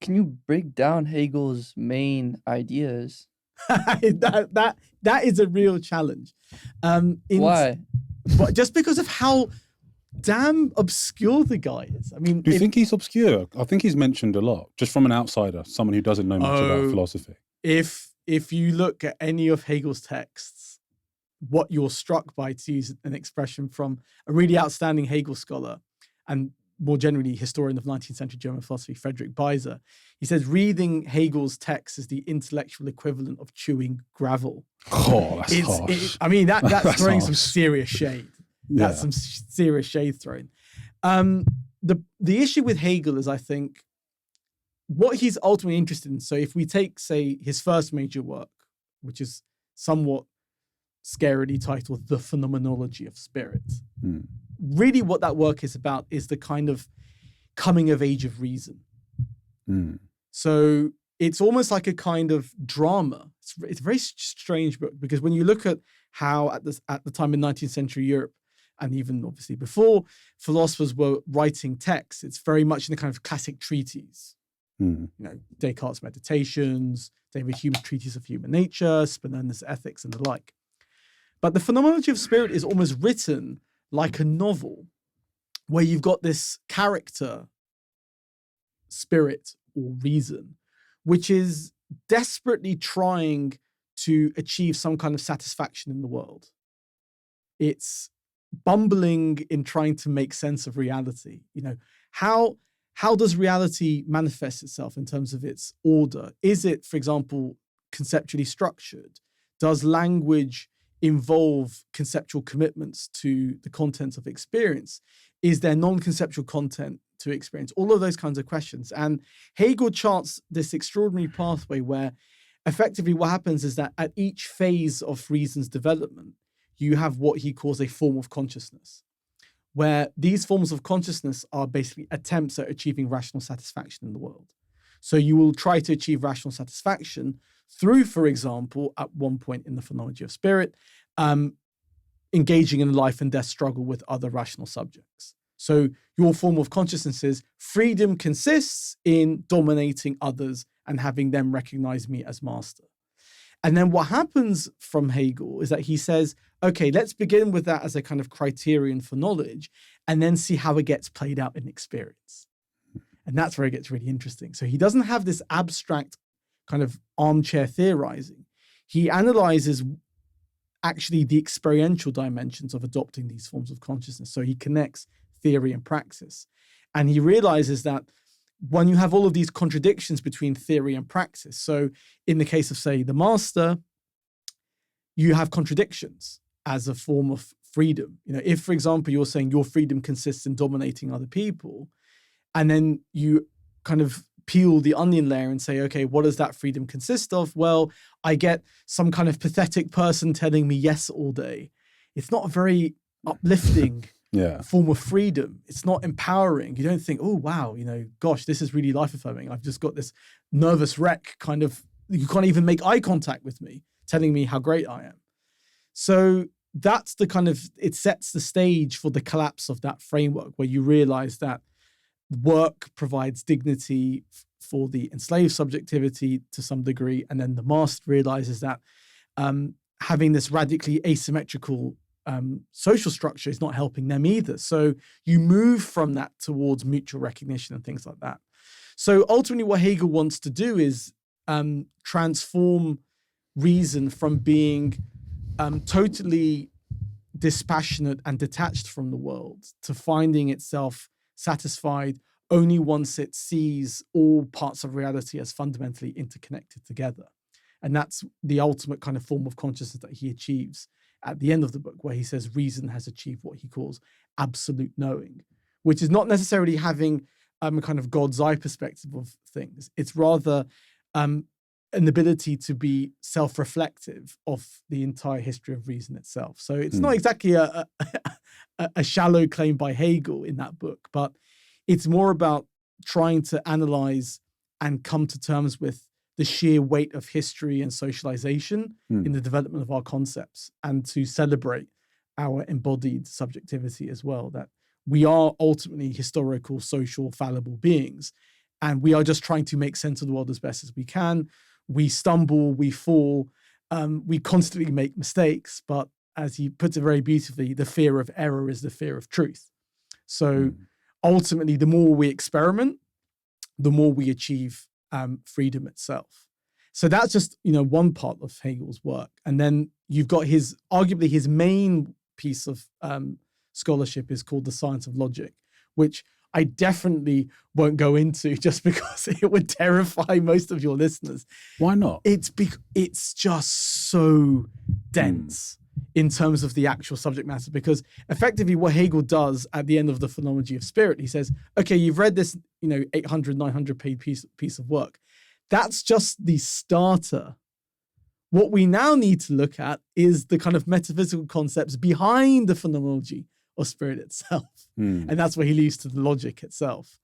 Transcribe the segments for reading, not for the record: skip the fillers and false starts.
Can you break down Hegel's main ideas? that is a real challenge. Why? But just because of how damn obscure the guy is. I mean, Do you think he's obscure? I think he's mentioned a lot, just from an outsider, someone who doesn't know much about philosophy. If you look at any of Hegel's texts, what you're struck by, to use an expression from a really outstanding Hegel scholar and more generally historian of 19th century German philosophy, Friedrich Beiser, he says reading Hegel's text is the intellectual equivalent of chewing gravel. Oh, that's harsh. That's throwing harsh. some serious shade. Yeah. That's some serious shade thrown. The issue with Hegel is, I think, what he's ultimately interested in. So if we take, say, his first major work, which is somewhat scarily titled The Phenomenology of Spirit, really what that work is about is the kind of coming of age of reason. So it's almost like a kind of drama. It's a very strange book, because when you look at how at the time in 19th century Europe, and even obviously before, philosophers were writing texts, it's very much in the kind of classic treatise. You know, Descartes' Meditations, David Hume's Treatise of Human Nature, Spinoza's Ethics, and the like. But the Phenomenology of Spirit is almost written like a novel, where you've got this character, spirit or reason, which is desperately trying to achieve some kind of satisfaction in the world. It's bumbling in trying to make sense of reality. You know, how does reality manifest itself in terms of its order? Is it, for example, conceptually structured? Does language involve conceptual commitments to the contents of experience? Is there non-conceptual content to experience? All of those kinds of questions. And Hegel charts this extraordinary pathway where effectively what happens is that at each phase of reason's development, you have what he calls a form of consciousness, where these forms of consciousness are basically attempts at achieving rational satisfaction in the world. So you will try to achieve rational satisfaction through, for example, at one point in the Phenomenology of Spirit, engaging in a life and death struggle with other rational subjects. So your form of consciousness is freedom consists in dominating others and having them recognize me as master. And then what happens from Hegel is that he says, okay, let's begin with that as a kind of criterion for knowledge and then see how it gets played out in experience. And that's where it gets really interesting. So he doesn't have this abstract kind of armchair theorizing. He analyzes actually the experiential dimensions of adopting these forms of consciousness. So he connects theory and praxis. And he realizes that when you have all of these contradictions between theory and praxis, so in the case of, say, the master, you have contradictions as a form of freedom. You know, if, for example, you're saying your freedom consists in dominating other people, and then you kind of peel the onion layer and say, okay, what does that freedom consist of? Well, I get some kind of pathetic person telling me yes all day. It's not a very uplifting form of freedom. It's not empowering. You don't think, oh, wow, you know, gosh, this is really life affirming. I've just got this nervous wreck kind of, you can't even make eye contact with me, telling me how great I am. So that's the kind of, it sets the stage for the collapse of that framework where you realize that work provides dignity for the enslaved subjectivity to some degree. And then the master realizes that having this radically asymmetrical social structure is not helping them either. So you move from that towards mutual recognition and things like that. So ultimately what Hegel wants to do is transform reason from being totally dispassionate and detached from the world to finding itself satisfied only once it sees all parts of reality as fundamentally interconnected together. And that's the ultimate kind of form of consciousness that he achieves at the end of the book, where he says reason has achieved what he calls absolute knowing, which is not necessarily having a kind of God's eye perspective of things. It's rather an ability to be self-reflective of the entire history of reason itself. So it's not exactly a shallow claim by Hegel in that book, but it's more about trying to analyze and come to terms with the sheer weight of history and socialization in the development of our concepts, and to celebrate our embodied subjectivity as well, that we are ultimately historical, social, fallible beings. and we are just trying to make sense of the world as best as we can. We stumble, we fall, we constantly make mistakes, but as he puts it very beautifully, the fear of error is the fear of truth. So ultimately, the more we experiment, the more we achieve freedom itself. So that's just, one part of Hegel's work. And then you've got arguably his main piece of scholarship is called The Science of Logic, which I definitely won't go into just because it would terrify most of your listeners. Why not? It's just so dense in terms of the actual subject matter, because effectively what Hegel does at the end of the Phenomenology of Spirit, he says, okay, you've read this, 800, 900 page piece of work. That's just the starter. What we now need to look at is the kind of metaphysical concepts behind the Phenomenology of Spirit itself. And that's where he leads to the logic itself.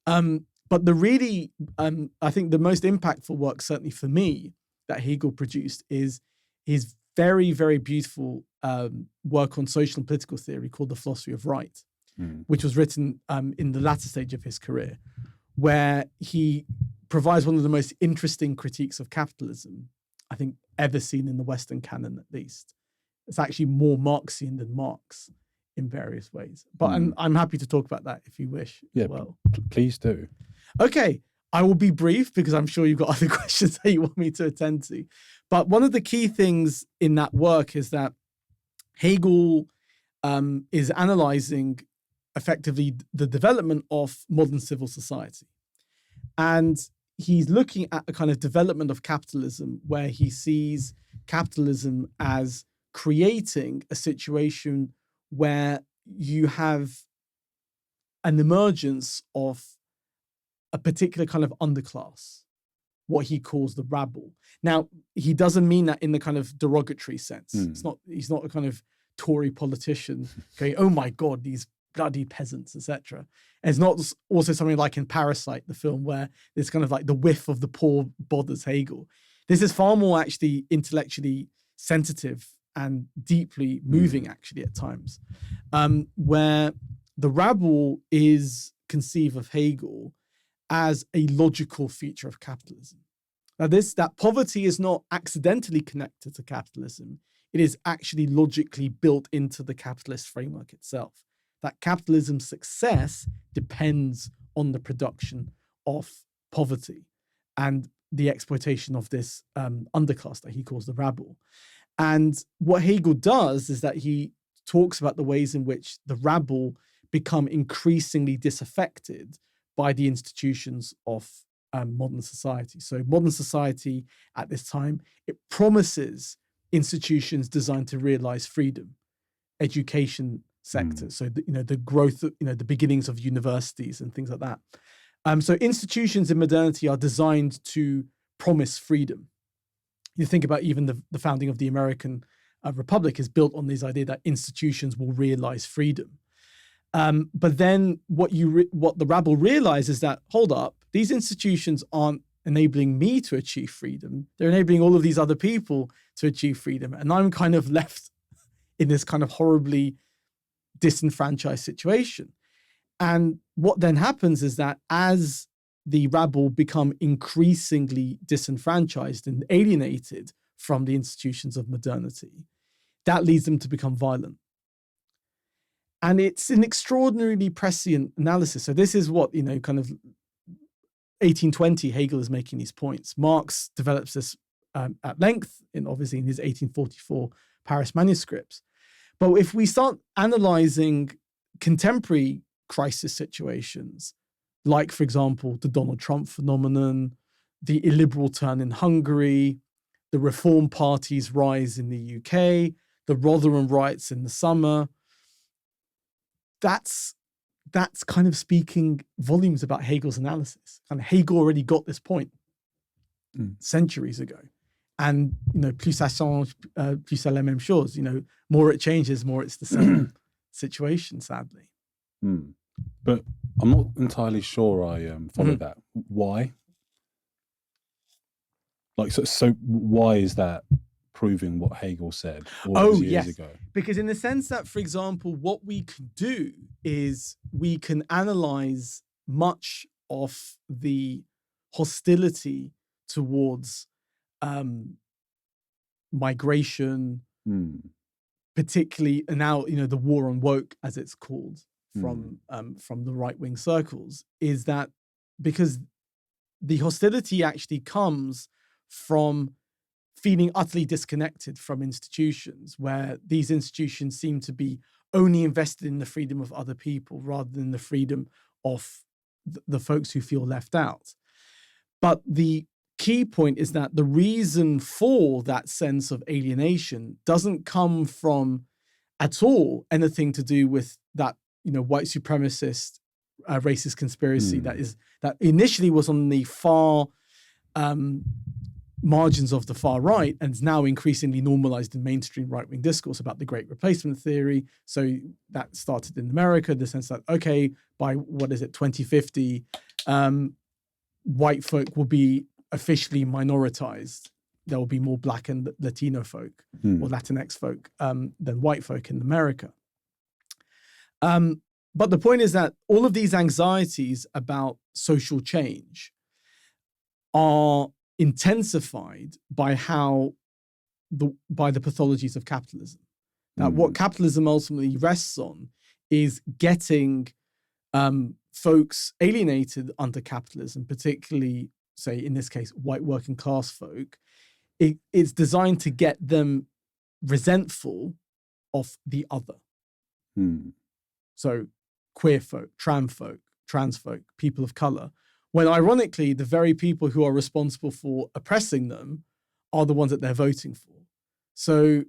But the really, I think the most impactful work, certainly for me, that Hegel produced is his very, very beautiful work on social and political theory called The Philosophy of Right, which was written in the latter stage of his career, where he provides one of the most interesting critiques of capitalism, I think, ever seen in the Western canon, at least. It's actually more Marxian than Marx in various ways. But I'm happy to talk about that if you wish as well. Please do. Okay, I will be brief because I'm sure you've got other questions that you want me to attend to. But one of the key things in that work is that Hegel is analyzing effectively the development of modern civil society. And he's looking at a kind of development of capitalism where he sees capitalism as creating a situation where you have an emergence of a particular kind of underclass, what he calls the rabble. Now, he doesn't mean that in the kind of derogatory sense. He's not a kind of Tory politician going, oh my God, these bloody peasants, etc. And it's not also something like in Parasite, the film, where there's kind of like the whiff of the poor bothers Hegel. This is far more actually intellectually sensitive and deeply moving actually at times, where the rabble is conceived of Hegel as a logical feature of capitalism. Now that poverty is not accidentally connected to capitalism. It is actually logically built into the capitalist framework itself. That capitalism's success depends on the production of poverty and the exploitation of this underclass that he calls the rabble. And what Hegel does is that he talks about the ways in which the rabble become increasingly disaffected by the institutions of modern society. So modern society at this time, it promises institutions designed to realize freedom, education sector. So the growth, the beginnings of universities and things like that. So institutions in modernity are designed to promise freedom. You think about even the founding of the American Republic is built on this idea that institutions will realize freedom. But then what the rabble realize is that, hold up, these institutions aren't enabling me to achieve freedom. They're enabling all of these other people to achieve freedom. And I'm kind of left in this kind of horribly disenfranchised situation. And what then happens is that as the rabble become increasingly disenfranchised and alienated from the institutions of modernity, that leads them to become violent. And it's an extraordinarily prescient analysis. So this is what, kind of 1820, Hegel is making these points. Marx develops this at length, obviously in his 1844 Paris manuscripts. But if we start analyzing contemporary crisis situations, like, for example, the Donald Trump phenomenon, the illiberal turn in Hungary, the Reform Party's rise in the UK, the Rotherham riots in the summer, that's kind of speaking volumes about Hegel's analysis. And Hegel already got this point centuries ago. And, plus ça change, plus c'est la même chose. More it changes, more it's the same situation, sadly. But I'm not entirely sure I follow that. Why? So why is that proving what Hegel said years ago? Because in the sense that, for example, what we can do is we can analyze much of the hostility towards migration, particularly now, the war on woke, as it's called from the right-wing circles, is that because the hostility actually comes from feeling utterly disconnected from institutions, where these institutions seem to be only invested in the freedom of other people rather than the freedom of the folks who feel left out. But the key point is that the reason for that sense of alienation doesn't come from at all anything to do with that, white supremacist racist conspiracy that initially was on the far margins of the far right and is now increasingly normalized in mainstream right-wing discourse about the Great Replacement theory. So that started in America, the sense that, okay, by 2050, white folk will be officially minoritized. There will be more Black and Latino folk or Latinx folk than white folk in America. But the point is that all of these anxieties about social change are intensified by the pathologies of capitalism. Now, what capitalism ultimately rests on is getting folks alienated under capitalism, particularly, say, in this case, white working class folk. It's designed to get them resentful of the other. So queer folk, trans folk, people of color, when ironically, the very people who are responsible for oppressing them are the ones that they're voting for. So,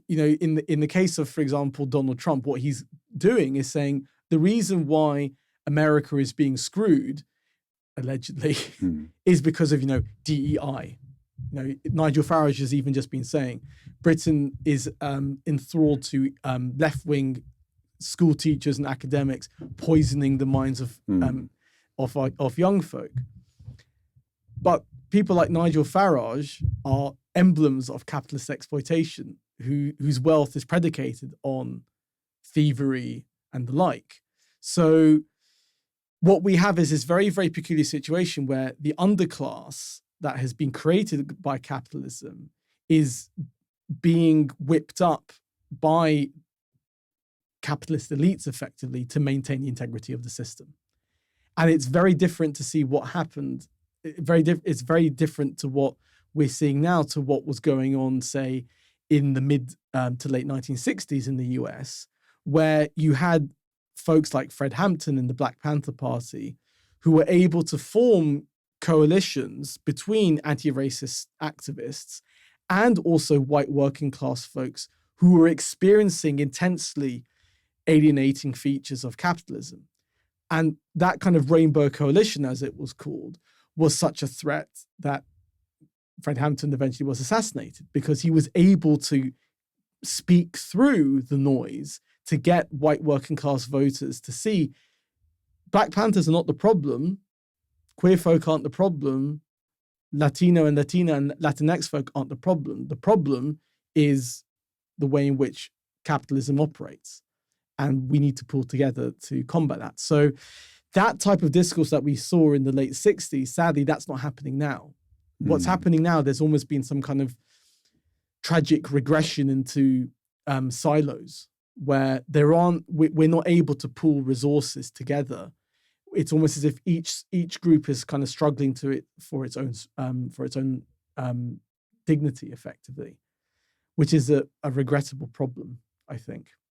in the case of, for example, Donald Trump, what he's doing is saying the reason why America is being screwed, allegedly, is because of, DEI. Nigel Farage has even just been saying Britain is enthralled to left-wing school teachers and academics poisoning the minds of young folk. But people like Nigel Farage are emblems of capitalist exploitation, whose wealth is predicated on thievery and the like. So what we have is this very, very peculiar situation where the underclass that has been created by capitalism is being whipped up by capitalist elites effectively to maintain the integrity of the system. And it's very different to see what happened. It's very different to what we're seeing now to what was going on, say, in the mid to late 1960s in the US, where you had folks like Fred Hampton in the Black Panther Party who were able to form coalitions between anti-racist activists and also white working class folks who were experiencing intensely alienating features of capitalism. And that kind of rainbow coalition, as it was called, was such a threat that Fred Hampton eventually was assassinated, because he was able to speak through the noise to get white working class voters to see Black Panthers are not the problem, queer folk aren't the problem, Latino and Latina and Latinx folk aren't the problem. The problem is the way in which capitalism operates. And we need to pull together to combat that. So that type of discourse that we saw in the late 60s, sadly, that's not happening now. What's happening now, there's almost been some kind of tragic regression into silos where we're not able to pool resources together. It's almost as if each group is kind of struggling for its own dignity, effectively, which is a regrettable problem, I think.